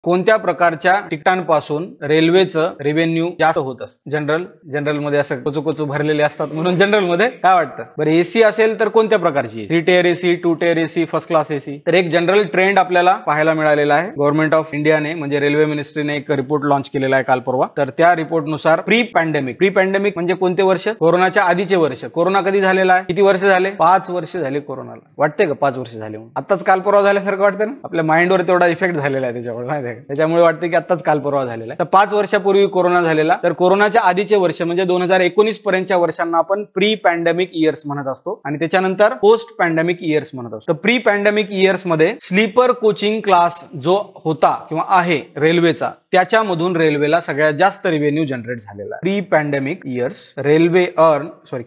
कोणत्या प्रकारच्या तिकिटांपासून रेल्वेचं रेव्हेन्यू जास्त होत असतं? जनरल मध्ये असं कोचू भरलेले असतात म्हणून जनरल मध्ये काय वाटतं? बरं, एसी असेल तर कोणत्या प्रकारची? 3 tier AC, 2 tier AC, first class AC? तर एक जनरल ट्रेंड आपल्याला पाहायला मिळालेला आहे. गव्हर्नमेंट ऑफ इंडियाने म्हणजे रेल्वे मिनिस्ट्रीने एक रिपोर्ट लॉन्च केलेला आहे काल परवा. तर त्या रिपोर्टनुसार प्री पॅन्डेमिक म्हणजे कोणते वर्ष? कोरोनाच्या आधीचे वर्ष. कोरोना कधी झालेला आहे? किती वर्ष झाले? 5 वर्ष झाले कोरोनाला. वाटते का 5 वर्ष झाले? आताच काल परवा झाल्यासारखं वाटतं ना? आपल्या माइंडवर तेवढा इफेक्ट झालेला आहे त्याच्यामुळे वाटतं की आताच काल परवा झालेला आहे. तर 5 वर्षापूर्वी कोरोना झालेला. तर कोरोनाच्या आधीचे वर्ष म्हणजे 2019 पर्यंतच्या वर्षांना आपण प्री पॅन्डेमिक इयर्स म्हणत असतो आणि त्याच्यानंतर पोस्ट पॅन्डेमिक इयर्स म्हणत असतो. प्री पॅन्डेमिक इयर्स मध्ये स्लीपर कोचिंग क्लास जो होता किंवा आहे रेल्वेचा, त्याच्यामधून रेल्वेला सगळ्यात जास्त रेव्हेन्यू जनरेट झालेला आहे. प्री पॅन्डेमिक इयर्स रेल्वे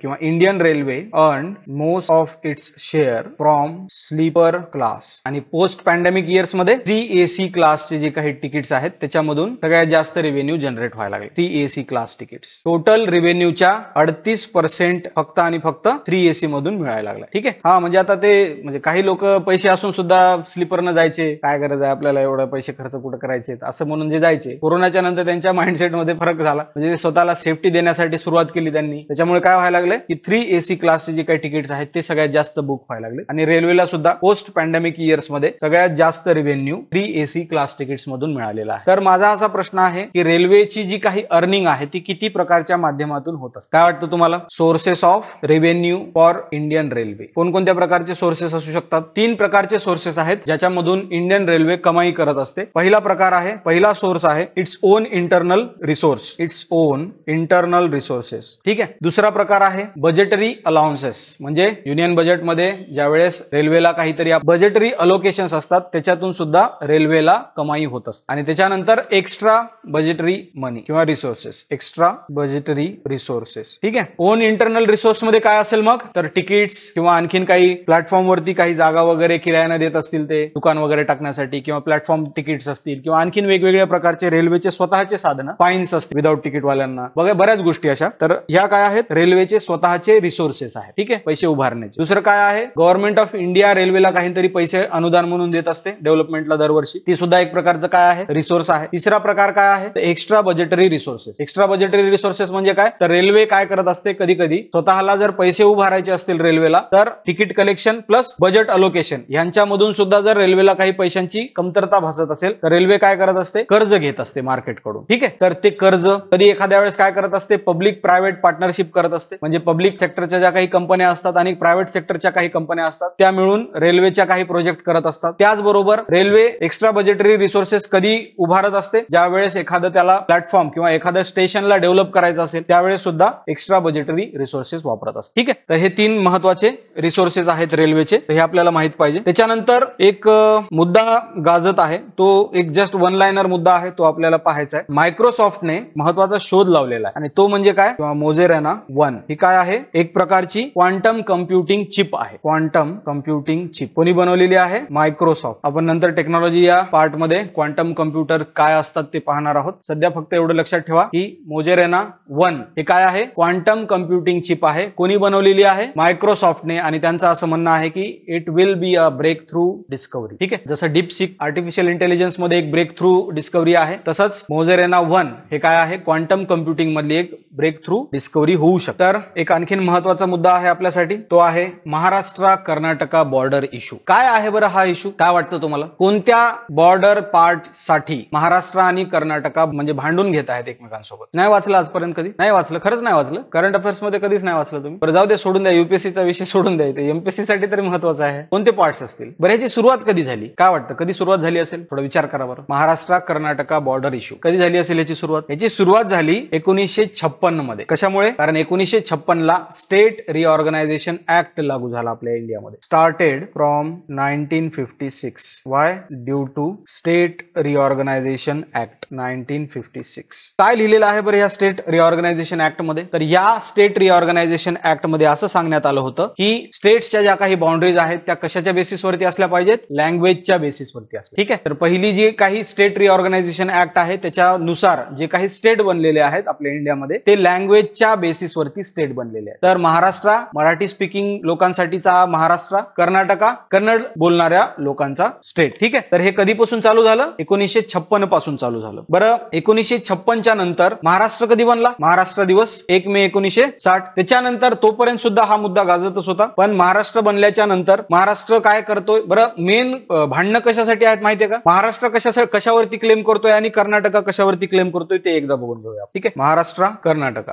किंवा Indian railway earn most of its share from sleeper class. आणि पोस्ट पॅन्डेमिक इयर्स मध्ये 3 AC क्लासचे जे काही तिकीट्स आहेत त्याच्यामधून सगळ्यात जास्त रेव्हेन्यू जनरेट व्हायला लागले. 3 AC क्लास तिकीट्स टोटल रेव्हेन्यूच्या 38% फक्त आणि फक्त 3 AC मधून मिळायला लागला. ठीक आहे. हा म्हणजे आता ते म्हणजे काही लोक पैसे असून सुद्धा स्लीपरनं जायचे, काय गरज आहे आपल्याला एवढं पैसे खर्च कुठं करायचे असं म्हणून जे जायचे, कोरोनाच्या नंतर त्यांच्या माइंडसेट मध्ये फरक झाला. म्हणजे स्वतःला सेफ्टी देण्यासाठी सुरुवात केली त्यांनी. त्याच्यामुळे काय व्हायला लागले की 3 AC क्लासचे जे काही तिकीट्स आहेत ते सगळ्यात जास्त बुक व्हायला लागले. आणि रेल्वेला सुद्धा पोस्ट पॅन्डेमिक इयर्स मध्ये सगळ्यात जास्त रेव्हेन्यू 3 AC क्लास तिकीट्स मधून मिळालेला आहे. तर माझा असा प्रश्न आहे की रेल्वेची जी काही अर्निंग आहे ती किती प्रकारच्या माध्यमातून होत असते? काय वाटतं तुम्हाला? Sources of revenue for Indian railway कोणकोणत्या प्रकारचे सोर्सेस असू शकतात? 3 प्रकारचे सोर्सेस आहेत ज्याच्यामधून इंडियन रेल्वे कमाई करत असते. पहिला सोर्स आहे इट्स ओन इंटरनल रिसोर्सेस. ठीक आहे. दुसरा प्रकार आहे बजेटरी अलाउन्सेस, म्हणजे युनियन बजेटमध्ये ज्यावेळेस रेल्वेला काहीतरी बजेटरी अलोकेशन्स असतात त्याच्यातून सुद्धा रेल्वेला कमाई होत असते. आणि त्याच्यानंतर एक्स्ट्रा बजेटरी मनी किंवा रिसोर्सेस, एक्स्ट्रा बजेटरी रिसोर्सेस. ठीक आहे. ओन इंटरनल रिसोर्स मध्ये काय असेल मग? तर तिकीट्स किंवा आणखीन काही प्लॅटफॉर्म वरती काही जागा वगैरे किरायाने देत असतील ते दुकान वगैरे टाकण्यासाठी, किंवा प्लॅटफॉर्म तिकीट्स असतील, किंवा आणखीन वेगवेगळ्या प्रकारचे रेल्वेचे स्वतःचे साधनं, फाईन्स असतील विदाउट तिकीट वाल्यांना, बऱ्याच गोष्टी अशा. तर ह्या काय आहेत? रेल्वेचे स्वतःचे रिसोर्सेस आहेत. ठीक आहे, पैसे उभारण्याचे. दुसरं काय आहे? गव्हर्नमेंट ऑफ इंडिया रेल्वेला काहीतरी पैसे अनुदान म्हणून देत असते डेव्हलपमेंटला दरवर्षी. ती सुद्धा एक प्रकारचं काय आहे? रिसोर्स आहे. तिसरा प्रकार काय आहे? Extra budgetary resources. Extra budgetary resources म्हणजे काय? तर रेल्वे काय करत असते, कधी कधी स्वतःला जर पैसे उभारायचे असतील रेल्वेला, तर ticket collection plus budget allocation यांच्यामधून सुद्धा जर रेल्वेला काही पैशांची कमतरता भासत असेल तर रेल्वे काय करत असते? कर्ज घेत असते मार्केटकडून. ठीक आहे. तर ते कर्ज कधी एखाद्या वेळेस काय करत असते? पब्लिक प्रायव्हेट पार्टनरशिप करत असते. म्हणजे पब्लिक सेक्टरच्या ज्या काही कंपन्या असतात आणि प्रायव्हेट सेक्टरच्या काही कंपन्या असतात त्या मिळून रेल्वेच्या काही प्रोजेक्ट करत असतात. त्याचबरोबर रेल्वे एक्स्ट्रा बजेटरी रिसोर्सेस कधी उभारत असते? ज्या वेळेस एखादं त्याला प्लॅटफॉर्म किंवा एखाद्या स्टेशनला डेव्हलप करायचं असेल त्यावेळेस सुद्धा एक्स्ट्रा बजेटरी रिसोर्सेस वापरत असते. ठीक आहे. तर हे 3 महत्वाचे रिसोर्सेस आहेत रेल्वेचे, हे आपल्याला माहित पाहिजे. त्याच्यानंतर एक मुद्दा गाजत आहे, तो एक जस्ट वन लाइनर मुद्दा आहे, तो आपल्याला पाहायचा आहे. मायक्रोसॉफ्टने महत्वाचा शोध लावलेला आहे आणि तो म्हणजे काय? किंवा मोझेरेना 1 ही काय आहे? एक प्रकारची क्वांटम कम्प्युटिंग चिप आहे. क्वांटम कम्प्युटिंग चिप कोणी बनवलेली आहे? मायक्रोसॉफ्ट. आपण नंतर टेक्नॉलॉजी या पार्ट मध्ये क्वांटम कम्प्युटर काय असतात ते पाहणार आहोत. सध्या फक्त एवढं लक्षात ठेवा की मोझेरेना 1 हे काय आहे? क्वांटम कम्प्युटिंग चिप आहे. कोणी बनवलेली आहे? मायक्रोसॉफ्टने. आणि त्यांचं असं म्हणणं आहे की it will be a breakthrough discovery. ठीक आहे. जसं डीपसीक आर्टिफिशियल इंटेलिजन्स मध्ये एक ब्रेक थ्रू डिस्कवरी आहे, तसंच मोझेरेना 1 हे काय आहे? क्वांटम कम्प्युटिंग मधली एक ब्रेक थ्रू डिस्कवरी होऊ शकते. तर एक आणखीन महत्वाचा मुद्दा आहे आपल्यासाठी, तो आहे महाराष्ट्र कर्नाटका बॉर्डर इश्यू. काय आहे बरं हा इश्यू? काय वाटतं तुम्हाला? कोणत्या बॉर्डर पार्ट साठी महाराष्ट्र आणि कर्नाटका म्हणजे भांडून घेत आहेत एकमेकांसोबत? नाही वाचलं आजपर्यंत? कधी नाही वाचलं? खरंच नाही वाचलं? करंट अफेअर्स मध्ये कधीच नाही वाचलं तुम्ही? बरं जाऊ दे, सोडून द्या. युपीएससीचा विषय सोडून द्या. एमपीएससी साठी तरी महत्वाचा आहे. कोणते पार्ट्स असतील बरं? ह्याची सुरुवात कधी झाली? काय वाटतं कधी सुरुवात झाली असेल? थोडा विचार करा बरं. महाराष्ट्र कर्नाटका बॉर्डर इश्यू कधी झाली असेल याची सुरुवात? याची सुरुवात झाली 1956 मध्ये. कशामुळे? कारण 1956 ला स्टेट रिऑर्गनायझेशन ऍक्ट लागू झाला आपल्या इंडियामध्ये. Started from 1956. Why? Due to state reorganisation act 1956. काय लिहिलेलं आहे बरं या स्टेट रिऑर्गनायझेशन ऍक्ट मध्ये? तर या स्टेट रिऑर्गनायझेशन ऍक्ट मध्ये असं सांगण्यात आलं होतं की स्टेट्सच्या ज्या काही बाउंड्रीज आहेत त्या कशाच्या बेसिसवरती असल्या पाहिजेत? लँग्वेजच्या बेसिसवरती असल्या. ठीक आहे. तर पहिली जी काही स्टेट रिऑर्गनायझेशन ऍक्ट आहे त्याच्यानुसार जे काही स्टेट बनलेले आहेत आपल्या इंडियामध्ये ते लँग्वेजच्या बेसिसवरती स्टेट बनलेले आहेत. तर महाराष्ट्र मराठी स्पीकिंग लोकांसाठीचा महाराष्ट्र, कर्नाटका कन्नड बोलणाऱ्या लोकांचा स्टेट. ठीक आहे. तर हे कधीपासून चालू झालं? झालं? 1956 पासून चालू झालं. बरं, 1956च्या नंतर महाराष्ट्र कधी बनला? महाराष्ट्र दिवस 1 मे 1960. त्याच्यानंतर तोपर्यंत सुद्धा हा मुद्दा गाजतच होता. पण महाराष्ट्र बनल्याच्या नंतर महाराष्ट्र काय करतोय? बरं, मेन भांडणं कशासाठी आहेत माहितीये का? महाराष्ट्र कशावरती क्लेम करतोय आणि कर्नाटक कशावरती क्लेम करतोय ते एकदा बघून घेऊया. ठीक आहे, महाराष्ट्र कर्नाटक.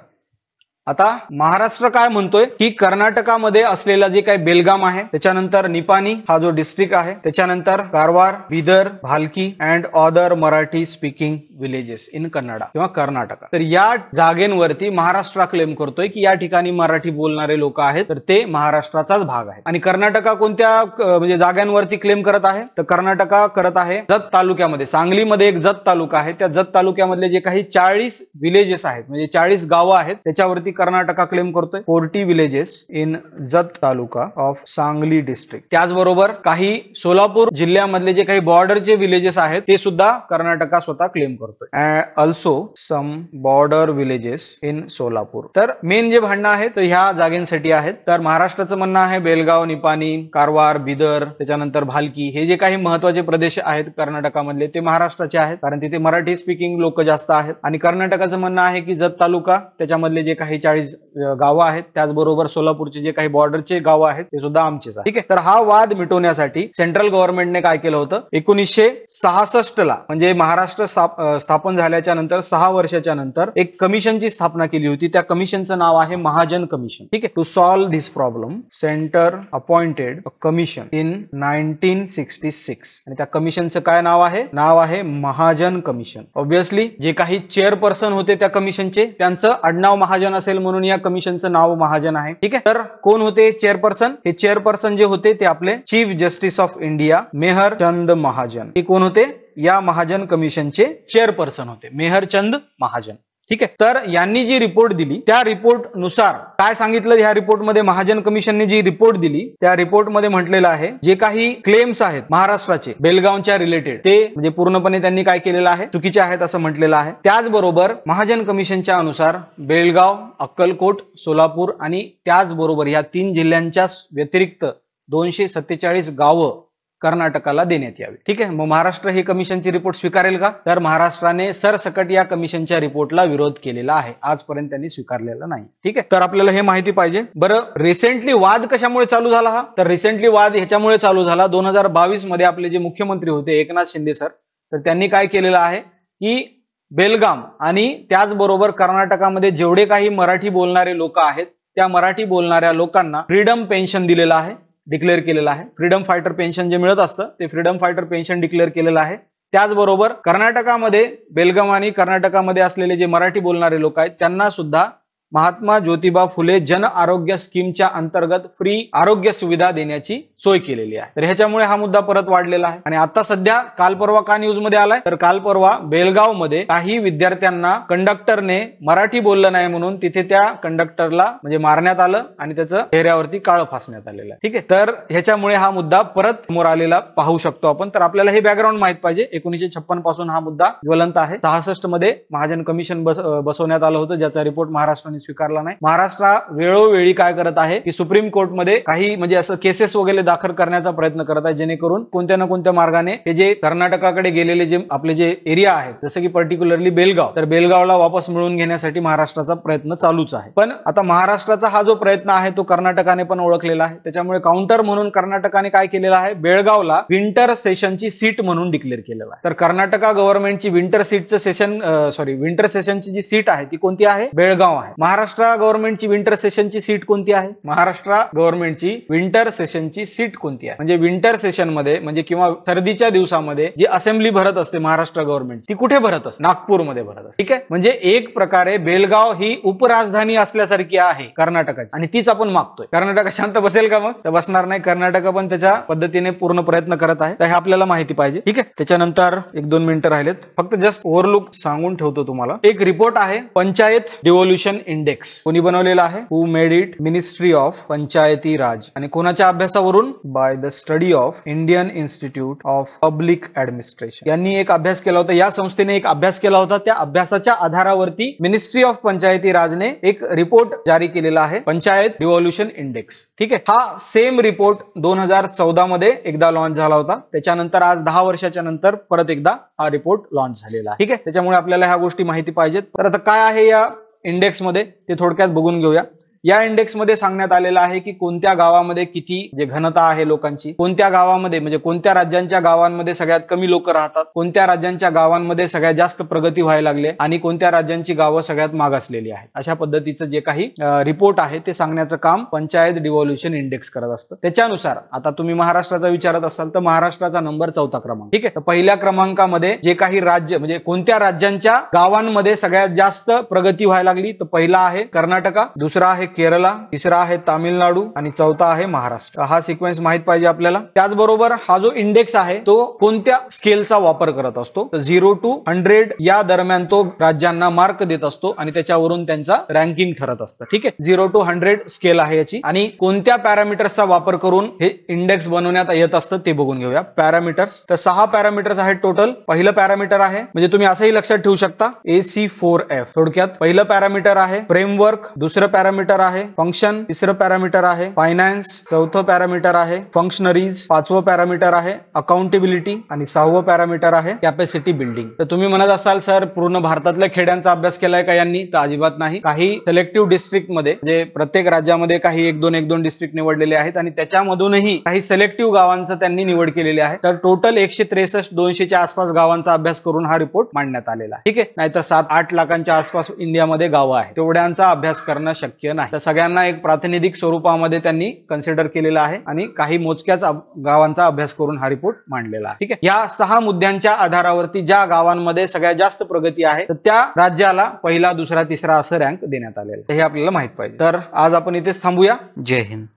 आता महाराष्ट्र काय म्हणतोय की कर्नाटकामध्ये असलेला जे काही बेलगाम आहे, त्याच्यानंतर निपाणी हा जो डिस्ट्रिक्ट आहे, त्याच्यानंतर Karwar, Bidar, Bhalki and other Marathi speaking villages in Kannada किंवा कर्नाटक. तर या जागेंवरती महाराष्ट्र क्लेम करतोय की या ठिकाणी मराठी बोलणारे लोक आहेत, तर ते महाराष्ट्राचाच भाग आहे. आणि कर्नाटक कोणत्या म्हणजे जागांवरती क्लेम करत आहे? तर कर्नाटक करत आहे जत तालुक्यामध्ये. सांगलीमध्ये एक जत तालुका आहे, त्या जत तालुक्यामधले जे काही 40 विलेजेस आहेत, म्हणजे 40 गावं आहेत, त्याच्यावरती कर्नाटक क्लेम करतोय 40 villages in Jat taluka of Sangli district. त्याचबरोबर काही सोलापूर जिल्ह्यामधले जे काही बॉर्डरचे विलेजेस आहेत ते सुद्धा कर्नाटक स्वतः क्लेम करतोय. Also some border villages in Solapur. तर मेन जे भांडणं आहेत तर ह्या जागेंसाठी आहेत. तर महाराष्ट्राचं म्हणणं आहे बेलगाव, निपाणी, कारवार, बिदर, त्याच्यानंतर भालकी हे जे काही महत्वाचे प्रदेश आहेत कर्नाटकामधले ते महाराष्ट्राचे आहेत, कारण तिथे मराठी स्पीकिंग लोक जास्त आहेत. आणि कर्नाटकाचं म्हणणं आहे की जत तालुका त्याच्यामधले जे काही 40 गावं आहेत, त्याचबरोबर सोलापूरचे जे काही बॉर्डरचे गावं आहेत ते सुद्धा आमचेच आहेत. ठीक आहे, तर हा वाद मिटवण्यासाठी सेंट्रल गव्हर्नमेंटने काय केलं होतं? 1966 ला म्हणजे महाराष्ट्र स्थापन झाल्याच्या नंतर 6 वर्षाच्या नंतर एक कमिशनची स्थापना केली होती. त्या कमिशनचं नाव आहे महाजन कमिशन. ठीक आहे, to solve this problem centre appointed commission in 1966 आणि त्या कमिशनचं काय नाव आहे? नाव आहे महाजन कमिशन. ऑब्व्हियसली जे काही चेअरपर्सन होते त्या कमिशनचे त्यांचं आडनाव महाजन असेल म्हणून या कमिशनचं नाव महाजन आहे. ठीक आहे, तर कोण होते चेअरपर्सन? हे चेअरपर्सन जे होते ते आपले chief justice of India Mehr Chand Mahajan. हे कोण होते? या महाजन कमिशनचे चेअरपर्सन होते मेहर चंद महाजन. ठीक आहे, तर यांनी जी रिपोर्ट दिली त्या रिपोर्ट नुसार काय सांगितलं? ह्या रिपोर्टमध्ये महाजन कमिशनने जी रिपोर्ट दिली त्या रिपोर्टमध्ये म्हटलेलं आहे जे काही क्लेम्स आहेत महाराष्ट्राचे बेलगावच्या रिलेटेड ते म्हणजे पूर्णपणे त्यांनी काय केलेलं आहे? चुकीचे आहेत असं म्हटलेलं आहे. त्याचबरोबर महाजन कमिशनच्या अनुसार बेलगाव, अक्कलकोट, सोलापूर आणि त्याचबरोबर या 3 जिल्ह्यांच्या व्यतिरिक्त 247 गावं कर्नाटकाला देण्यात यावी. ठीक आहे, मग महाराष्ट्र ही कमिशनची रिपोर्ट स्वीकारेल का? तर महाराष्ट्राने सरसकट या कमिशनच्या रिपोर्टला विरोध केलेला आहे. आजपर्यंत त्यांनी स्वीकारलेला नाही. ठीक आहे, तर आपल्याला हे माहिती पाहिजे. बरं, रिसेंटली वाद कशामुळे चालू झाला हा? तर रिसेंटली वाद ह्याच्यामुळे चालू झाला 2022 मध्ये आपले जे मुख्यमंत्री होते एकनाथ शिंदे सर, तर त्यांनी काय केलेलं आहे की बेलगाम आणि त्याचबरोबर कर्नाटकामध्ये जेवढे काही मराठी बोलणारे लोक आहेत त्या मराठी बोलणाऱ्या लोकांना फ्रीडम पेन्शन दिलेलं आहे, डिक्लेअर केलेलं आहे. फ्रीडम फायटर पेन्शन जे मिळत असतं ते फ्रीडम फायटर पेन्शन डिक्लेअर केलेलं आहे. त्याचबरोबर कर्नाटकामध्ये बेलगाम आणि कर्नाटकामध्ये असलेले जे मराठी बोलणारे लोक आहेत त्यांना सुद्धा महात्मा ज्योतिबा फुले जन आरोग्य स्कीमच्या अंतर्गत फ्री आरोग्य सुविधा देण्याची सोय केलेली आहे. तर ह्याच्यामुळे हा मुद्दा परत वाढलेला आहे. आणि आता सध्या काल परवा का न्यूज मध्ये आलाय? तर काल परवा बेलगाव मध्ये काही विद्यार्थ्यांना कंडक्टरने मराठी बोललं नाही म्हणून तिथे त्या कंडक्टरला म्हणजे मारण्यात आलं आणि त्याचं चेहऱ्यावरती काळं फासण्यात आलेलं आहे. ठीक आहे, तर ह्याच्यामुळे हा मुद्दा परत समोर आलेला पाहू शकतो आपण. तर आपल्याला हे बॅकग्राऊंड माहित पाहिजे. 1956 पासून हा मुद्दा ज्वलंत आहे. 66 मध्ये महाजन कमिशन बसवण्यात आलं होतं ज्याचा रिपोर्ट महाराष्ट्राने स्वीकारला नाही. महाराष्ट्र वेळोवेळी काय करत आहे की सुप्रीम कोर्टमध्ये काही म्हणजे असं केसेस वगैरे दाखल करण्याचा प्रयत्न करत आहे जेणेकरून कोणत्या ना कोणत्या मार्गाने हे जे कर्नाटकाकडे गेलेले जे आपले जे एरिया आहेत जसं की पर्टिक्युलरली बेलगाव, तर बेलगावला वापस मिळवून घेण्यासाठी महाराष्ट्राचा प्रयत्न चालूच आहे. पण आता महाराष्ट्राचा हा जो प्रयत्न आहे तो कर्नाटकाने पण ओळखलेला आहे. त्याच्यामुळे काउंटर म्हणून कर्नाटकाने काय केलेलं आहे? बेळगावला विंटर सेशनची सीट म्हणून डिक्लेअर केलेलं आहे. तर कर्नाटक गव्हर्नमेंटची विंटर सेशनची जी सीट आहे ती कोणती आहे? बेळगाव आहे. महाराष्ट्र गव्हर्नमेंटची विंटर सेशनची सीट कोणती आहे? महाराष्ट्र गव्हर्नमेंटची विंटर सेशनची सीट कोणती आहे? म्हणजे विंटर सेशन मध्ये म्हणजे किंवा सर्दीच्या दिवसामध्ये जी असेंब्ली भरत असते महाराष्ट्र गव्हर्नमेंट ती कुठे भरत असते? नागपूरमध्ये भरत असते. ठीक आहे, म्हणजे एक प्रकारे बेलगाव ही उपराजधानी असल्यासारखी आहे कर्नाटकाची आणि तीच आपण मागतोय. कर्नाटक शांत बसेल का? मग तर बसणार नाही. कर्नाटक पण त्याच्या पद्धतीने पूर्ण प्रयत्न करत आहे. तर हे आपल्याला माहिती पाहिजे. ठीक आहे, त्याच्यानंतर 1-2 मिनिटं राहिलेत. फक्त जस्ट ओव्हरलुक सांगून ठेवतो तुम्हाला. एक रिपोर्ट आहे पंचायत डिव्होल्यूशन इंडेक्स कोणी बनवलेला आहे? Who made it? Ministry of Panchayati Raj. आणि कोणाच्या अभ्यासावरून? By the study of Indian institute of public administration. यांनी एक अभ्यास केला होता, या संस्थेने एक अभ्यास केला होता. त्या अभ्यासाच्या आधारावरती मिनिस्ट्री ऑफ पंचायती राजने एक रिपोर्ट जारी केलेला आहे, पंचायत डिव्होल्यूशन इंडेक्स. ठीक आहे. हा सेम रिपोर्ट 2014 मध्ये एकदा लॉन्च झाला होता. त्याच्यानंतर आज 10 वर्षाच्या नंतर परत एकदा हा रिपोर्ट लॉन्च झालेला आहे. ठीक आहे. त्याच्यामुळे आपल्याला ह्या गोष्टी माहिती पाहिजेत. तर आता काय आहे या इंडेक्स मध्ये ते थोडक्यात बघून घेऊया. या इंडेक्स मध्ये सांगण्यात आलेलं आहे की कोणत्या गावामध्ये किती जे घनता आहे लोकांची, कोणत्या गावामध्ये म्हणजे कोणत्या राज्यांच्या गावांमध्ये सगळ्यात कमी लोक राहतात, कोणत्या राज्यांच्या गावांमध्ये सगळ्यात जास्त प्रगती व्हायला लागली आणि कोणत्या राज्यांची गावं सगळ्यात मागासलेली आहेत. अशा पद्धतीचं जे काही रिपोर्ट आहे ते सांगण्याचं काम पंचायत डिव्होल्यूशन इंडेक्स करत असतं. त्याच्यानुसार आता तुम्ही महाराष्ट्राचा विचारत असाल तर महाराष्ट्राचा नंबर 4था क्रमांक. ठीक आहे. तर पहिल्या क्रमांकामध्ये जे काही राज्य म्हणजे कोणत्या राज्यांच्या गावांमध्ये सगळ्यात जास्त प्रगती व्हायला लागली, तर पहिला आहे कर्नाटका, दुसरा आहे केरला, तिसरा आहे तामिळनाडू आणि चौथा आहे महाराष्ट्र. हा सिक्वेन्स माहित पाहिजे आपल्याला. त्याचबरोबर हा जो इंडेक्स आहे तो कोणत्या स्केलचा वापर करत असतो, तर 0 to 100 या दरम्यान तो राज्यांना मार्क देत असतो आणि त्याच्यावरून त्यांचा रँकिंग ठरत असतं. ठीक आहे. 0 to 100 स्केल आहे याची. आणि कोणत्या पॅरामीटर्सचा वापर करून हे इंडेक्स बनवण्यात येत असतं ते बघून घेऊया. पॅरामीटर्स, तर 6 पॅरामीटर्स आहेत टोटल. पहिलं पॅरामीटर आहे म्हणजे तुम्ही असंही लक्षात ठेवू शकता AC4F. थोडक्यात पहिलं पॅरामीटर आहे फ्रेमवर्क, दुसरं पॅरामीटर आहे फंक्शन, तिसरं पॅरामीटर आहे फायनान्स, चौथं पॅरामीटर आहे फंक्शनरीज, 5वं पॅरामीटर आहे अकाउंटेबिलिटी आणि 6वं पॅरामीटर आहे कॅपॅसिटी बिल्डिंग. तर तुम्ही म्हणत असाल सर पूर्ण भारतातल्या खेड्यांचा अभ्यास केलाय का यांनी? तर अजिबात नाही. काही सिलेक्टिव्ह डिस्ट्रिक्ट मध्ये म्हणजे प्रत्येक राज्यामध्ये काही 1-2 डिस्ट्रिक्ट निवडलेले आहेत आणि त्याच्यामधूनही काही सिलेक्टिव्ह गावांचं त्यांनी निवड केलेली आहे. तर टोटल 163-200च्या आसपास गावांचा अभ्यास करून हा रिपोर्ट मांडण्यात आलेला आहे. ठीक आहे. नाहीतर 7-8 लाखांच्या आसपास इंडियामध्ये गावं आहेत, तेवढ्यांचा अभ्यास करणं शक्य नाही. तर सगळ्यांना एक प्रातिनिधिक स्वरूपामध्ये त्यांनी कन्सिडर केलेला आहे आणि काही मोजक्याच गावांचा अभ्यास करून हा रिपोर्ट मांडलेला आहे. ठीक आहे. या 6 मुद्द्यांच्या आधारावरती ज्या गावांमध्ये सगळ्यात जास्त प्रगती आहे तर त्या राज्याला पहिला, दुसरा, तिसरा असं रँक देण्यात आलेला आहे. हे आपल्याला माहित पाहिजे. तर आज आपण इथेच थांबूया. जय हिंद.